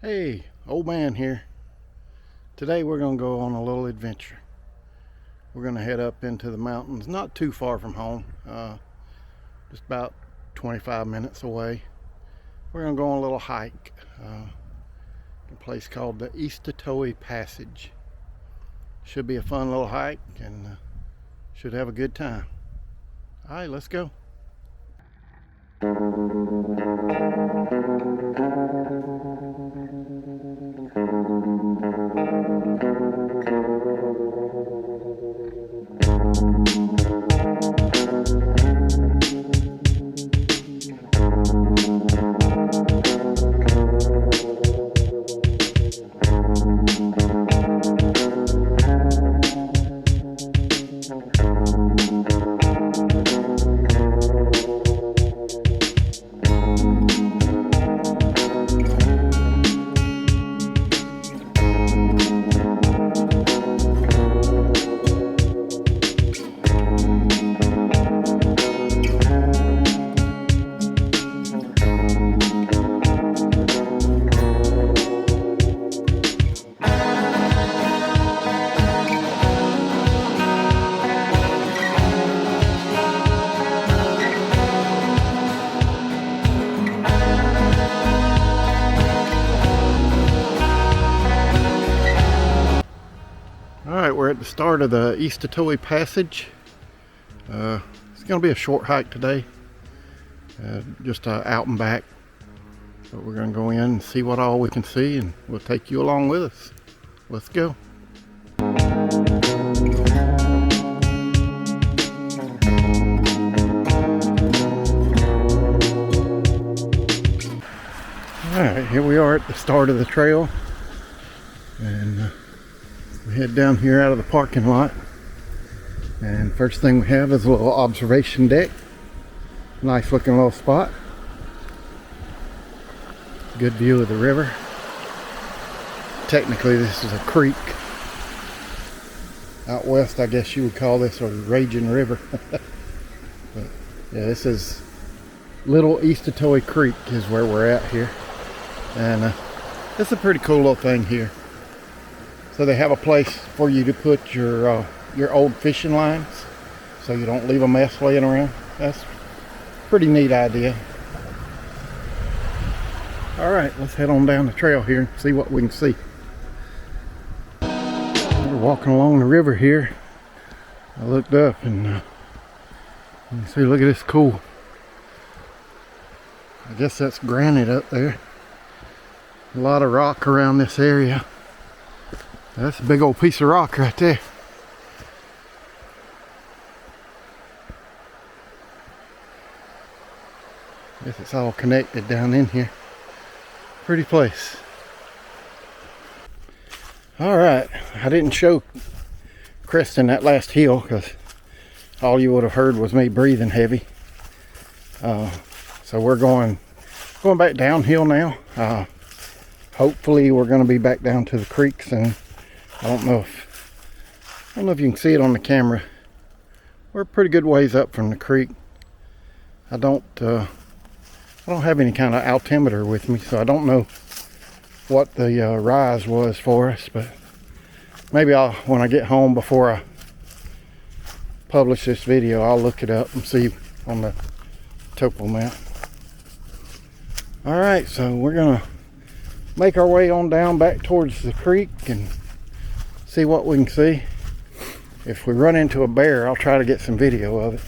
Hey, old man here. Today we're going to go on a little adventure. We're going to head up into the mountains, not too far from home, just about 25 minutes away. We're going to go on a little hike, a place called the Eastatoee Passage. Should be a fun little hike and should have a good time. All right, let's go. Alright, we're at the start of the Eastatoee Passage. It's going to be a short hike today, just out and back. But we're going to go in and see what all we can see, and we'll take you along with us. Let's go. Alright, here we are at the start of the trail, and we head down here out of the parking lot, and first thing we have is a little observation deck. Nice looking little spot. Good view of the river. Technically this is a creek. Out west I guess you would call this a raging river. But yeah, this is Little Eastatoe Creek is where we're at here. And it's a pretty cool little thing here. So they have a place for you to put your old fishing lines, so you don't leave a mess laying around. That's a pretty neat idea. All right, let's head on down the trail here and see what we can see. We're walking along the river here. I looked up and you can see, look at this cool. I guess that's granite up there. A lot of rock around this area. That's a big old piece of rock right there. Guess it's all connected down in here. Pretty place. Alright, I didn't show cresting that last hill because all you would have heard was me breathing heavy. So we're going back downhill now. Hopefully we're going to be back down to the creek soon. I don't know if you can see it on the camera. We're a pretty good ways up from the creek. I don't have any kind of altimeter with me, so I don't know what the rise was for us, but maybe when I get home before I publish this video, I'll look it up and see on the topo map. Alright, so we're gonna make our way on down back towards the creek and see what we can see. If we run into a bear, I'll try to get some video of it.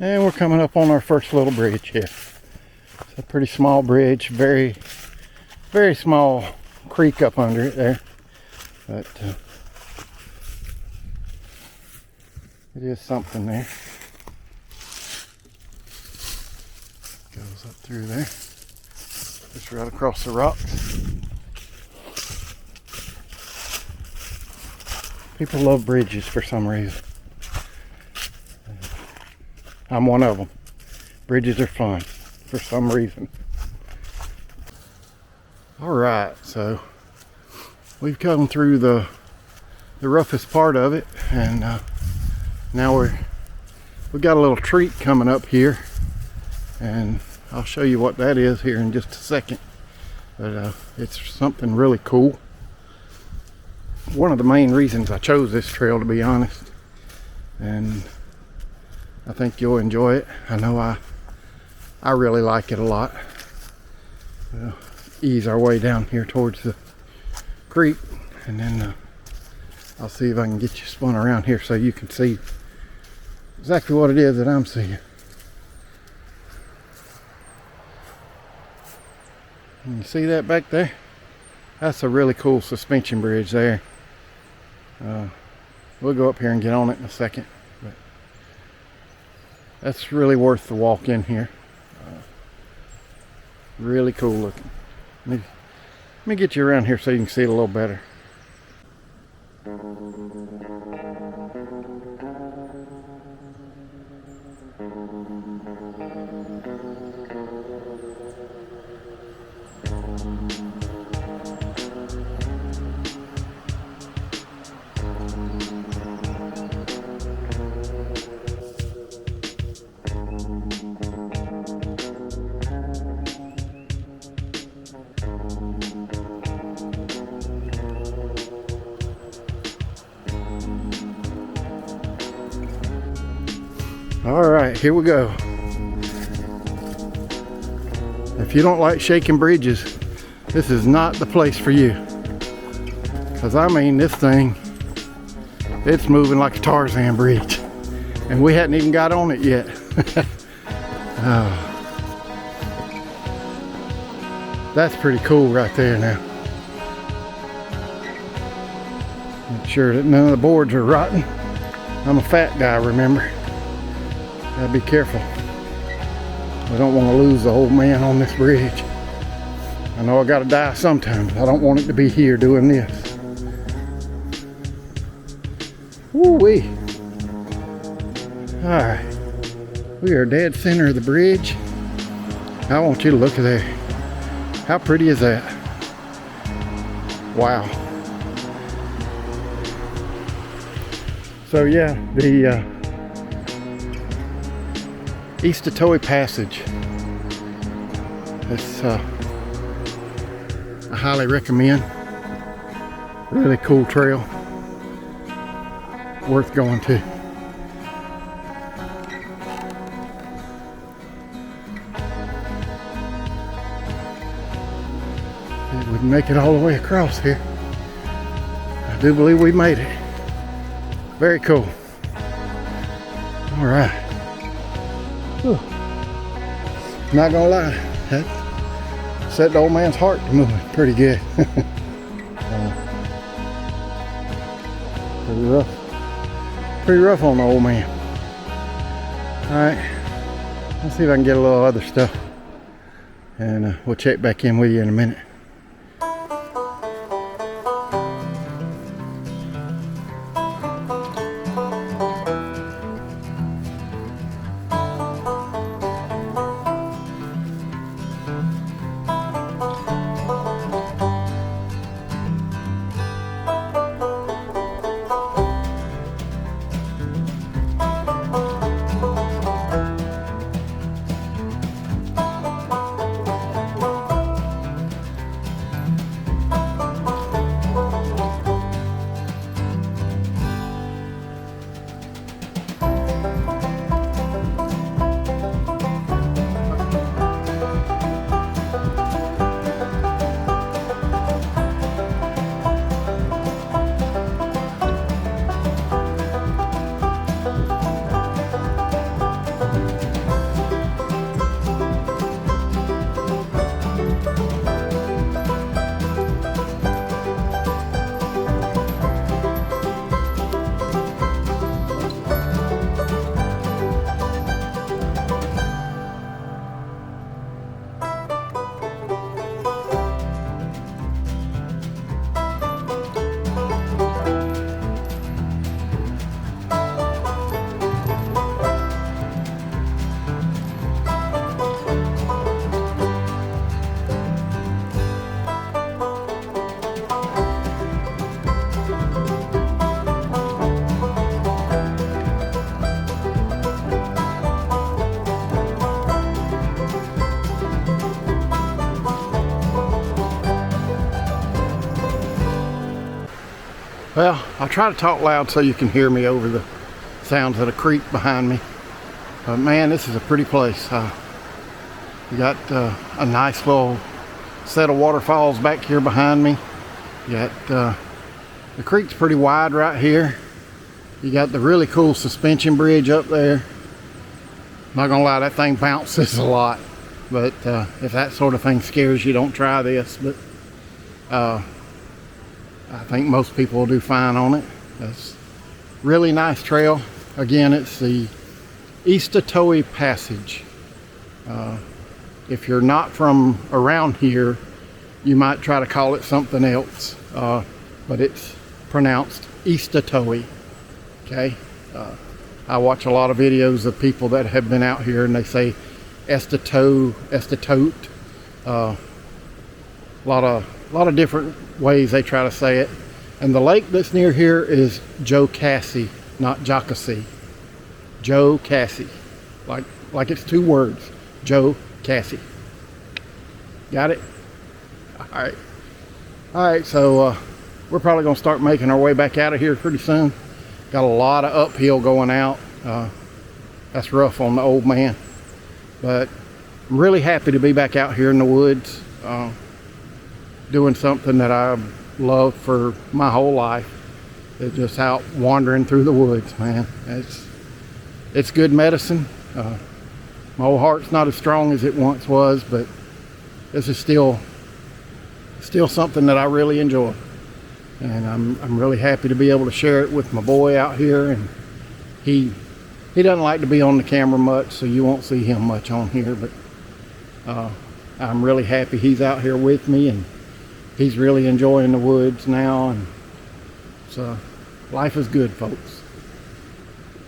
And we're coming up on our first little bridge here. It's a pretty small bridge, very, very small creek up under it there. But it is something there. Goes up through there. Just right across the rocks. People love bridges for some reason. I'm one of them. Bridges are fun for some reason. Alright, so we've come through the roughest part of it, and now we've got a little treat coming up here. and I'll show you what that is here in just a second. But it's something really cool. One of the main reasons I chose this trail, to be honest, and I think you'll enjoy it. I know I really like it a lot. We'll ease our way down here towards the creek, and then I'll see if I can get you spun around here so you can see exactly what it is that I'm seeing. Can you see that back there? That's a really cool suspension bridge there. We'll go up here and get on it in a second, but that's really worth the walk in here. Really cool looking. Let me get you around here so you can see it a little better. All right, here we go. If you don't like shaking bridges, this is not the place for you. Because I mean, this thing, it's moving like a Tarzan bridge. And we hadn't even got on it yet. That's pretty cool right there now. Make sure that none of the boards are rotten. I'm a fat guy, remember. Gotta be careful. We don't want to lose the old man on this bridge. I know I gotta die sometimes. I don't want it to be here doing this. Woo-wee. Alright. We are dead center of the bridge. I want you to look at there. How pretty is that? Wow. So yeah, the Eastatoe Passage. It's I highly recommend. Really cool trail. Worth going to. If we can make it all the way across here. I do believe we made it. Very cool. All right. Whew. Not gonna lie, that set the old man's heart to moving pretty good. Pretty rough on the old man. All right, let's see if I can get a little other stuff, and we'll check back in with you in a minute. Well, I'll try to talk loud so you can hear me over the sounds of the creek behind me. But man, this is a pretty place. You got a nice little set of waterfalls back here behind me. You got the creek's pretty wide right here. You got the really cool suspension bridge up there. Not gonna lie, that thing bounces a lot. But if that sort of thing scares you, don't try this. But I think most people will do fine on it. It's really nice trail. Again, it's the Eastatoee Passage. If you're not from around here, you might try to call it something else, but it's pronounced Eastatoe. Okay, I watch a lot of videos of people that have been out here and they say Eastatoe, Eastatoe. A lot of different ways they try to say it. And the lake that's near here is Joe Cassie, not Jockasee. Joe Cassie, like it's two words. Joe Cassie. Got it? All right. So we're probably gonna start making our way back out of here pretty soon. Got a lot of uphill going out. That's rough on the old man, but I'm really happy to be back out here in the woods, doing something that I've loved for my whole life. It's just out wandering through the woods, man. It's good medicine. My old heart's not as strong as it once was, but this is still something that I really enjoy. And I'm really happy to be able to share it with my boy out here. And he doesn't like to be on the camera much, so you won't see him much on here, but I'm really happy he's out here with me, and he's really enjoying the woods now. And so life is good, folks.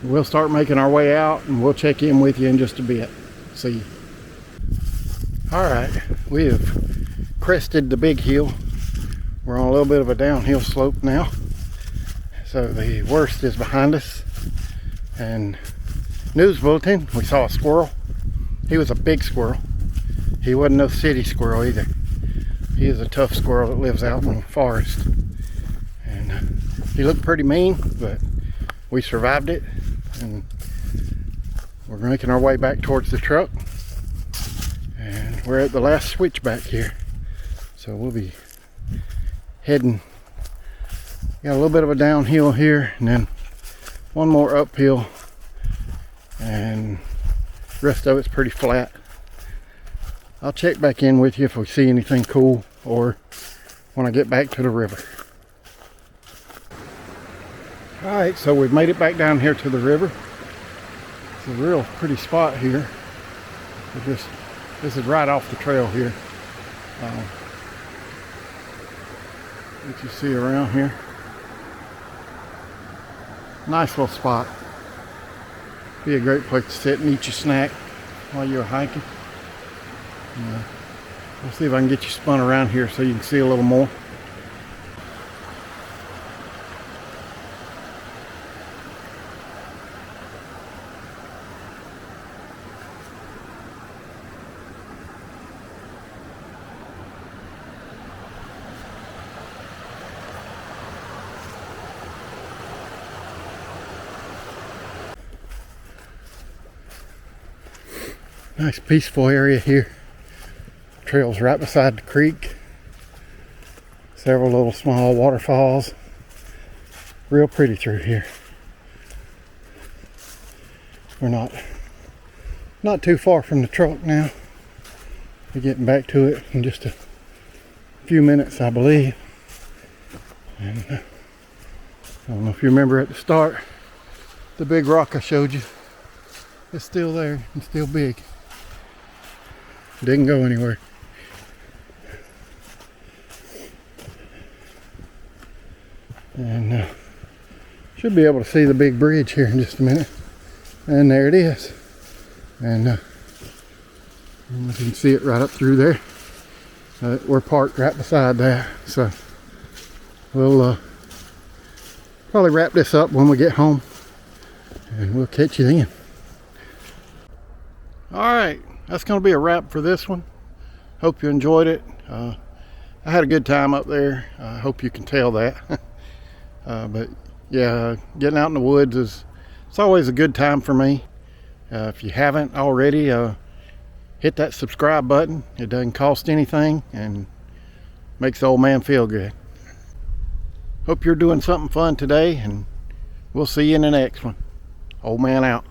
We'll start making our way out, and we'll check in with you in just a bit. See you. All right, we have crested the big hill. We're on a little bit of a downhill slope now, so the worst is behind us. And news bulletin, we saw a squirrel. He was a big squirrel. He wasn't no city squirrel either. He is a tough squirrel that lives out in the forest. And he looked pretty mean, but we survived it. And we're making our way back towards the truck. And we're at the last switchback here. So we'll be heading. Got a little bit of a downhill here, and then one more uphill, and the rest of it's pretty flat. I'll check back in with you if we see anything cool or when I get back to the river. Alright, so we've made it back down here to the river. It's a real pretty spot here. This is right off the trail here. What you see around here. Nice little spot. Be a great place to sit and eat your snack while you're hiking. We'll see if I can get you spun around here so you can see a little more. Nice peaceful area here. Trail's right beside the creek. Several little small waterfalls. Real pretty through here. We're not too far from the truck now. We're getting back to it in just a few minutes, I believe. And I don't know if you remember at the start, the big rock I showed you. It's still there and still big. Didn't go anywhere. And should be able to see the big bridge here in just a minute. And there it is. And you can see it right up through there. We're parked right beside that. So we'll probably wrap this up when we get home. And we'll catch you then. Alright, that's going to be a wrap for this one. Hope you enjoyed it. I had a good time up there. I hope you can tell that. But yeah, getting out in the woods it's always a good time for me. If you haven't already, hit that subscribe button. It doesn't cost anything and makes the old man feel good. Hope you're doing something fun today, and we'll see you in the next one. Old man out.